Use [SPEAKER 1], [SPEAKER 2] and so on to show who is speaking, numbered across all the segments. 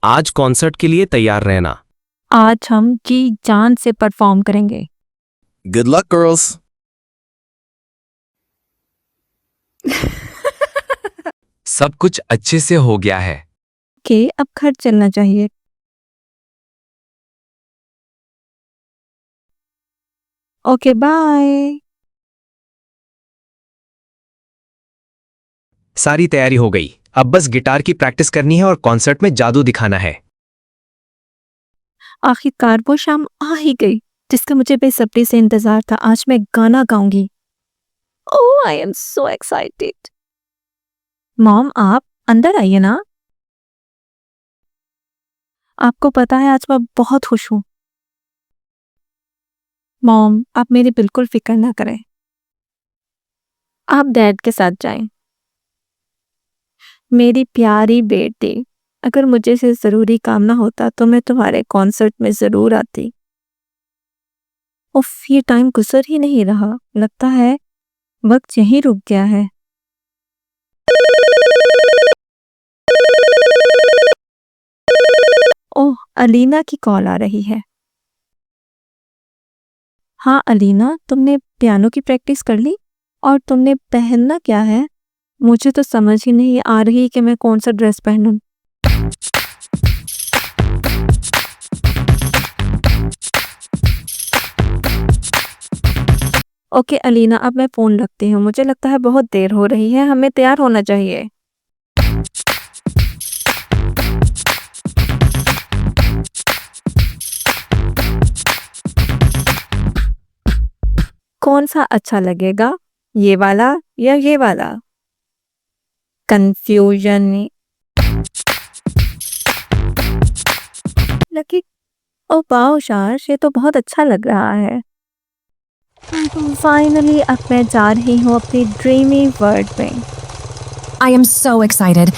[SPEAKER 1] आज कॉन्सर्ट के लिए तैयार रहना।
[SPEAKER 2] आज हम जी जान से परफॉर्म करेंगे।
[SPEAKER 3] Good luck, girls.
[SPEAKER 4] सब कुछ अच्छे से हो गया है।
[SPEAKER 2] के अब घर चलना चाहिए। Okay bye.
[SPEAKER 1] सारी तैयारी हो गई, अब बस गिटार की प्रैक्टिस करनी है और कॉन्सर्ट में जादू दिखाना है।
[SPEAKER 2] आखिरकार वो शाम आ ही गई जिसका मुझे बेसब्री से इंतजार था। आज मैं गाना गाऊंगी। Oh I am so excited. Mom आप अंदर आइए ना। आपको पता है आज मैं बहुत खुश हूं। मॉम आप मेरी बिल्कुल फिक्र ना करें। आप डैड के साथ जाएं। मेरी प्यारी बेटी, अगर मुझे से ज़रूरी काम ना होता तो मैं तुम्हारे कॉन्सर्ट में ज़रूर आती। उफ ये टाइम गुजर ही नहीं रहा, लगता है वक्त यहीं रुक गया है। ओह अलीना की कॉल आ रही है। हाँ अलीना, तुमने पियानो की प्रैक्टिस कर ली? और तुमने पहनना क्या है? मुझे तो समझ ही नहीं आ रही कि मैं कौन सा ड्रेस पहनूं। ओके अलीना, अब मैं फ़ोन रखती हूँ। मुझे लगता है बहुत देर हो रही है, हमें तैयार होना चाहिए। कौन सा अच्छा लगेगा, ये वाला या ये वाला? Confusion lucky. ओ वाओ शाश, ये तो बहुत अच्छा लग रहा है। फाइनली अब मैं जा रही हूँ अपनी ड्रीमी वर्ल्ड में।
[SPEAKER 5] I am so excited.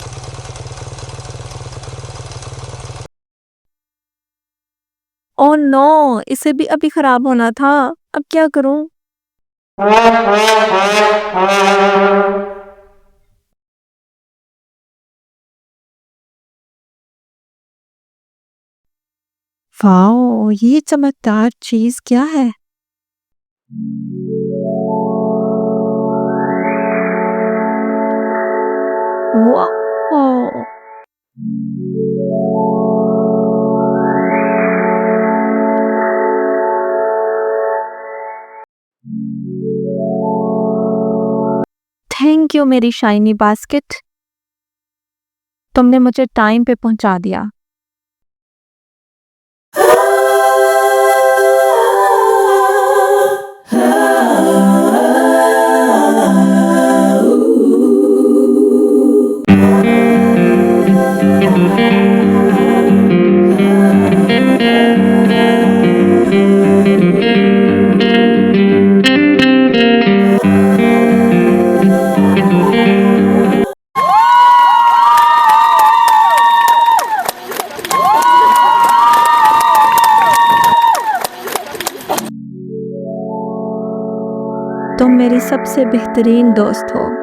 [SPEAKER 2] Oh no, इसे भी अभी खराब होना था। अब क्या करूं? वाओ ये चमकदार चीज क्या है? वाओ थैंक यू मेरी शाइनी बास्केट, तुमने मुझे टाइम पे पहुंचा दिया। तुम मेरी सबसे बेहतरीन दोस्त हो।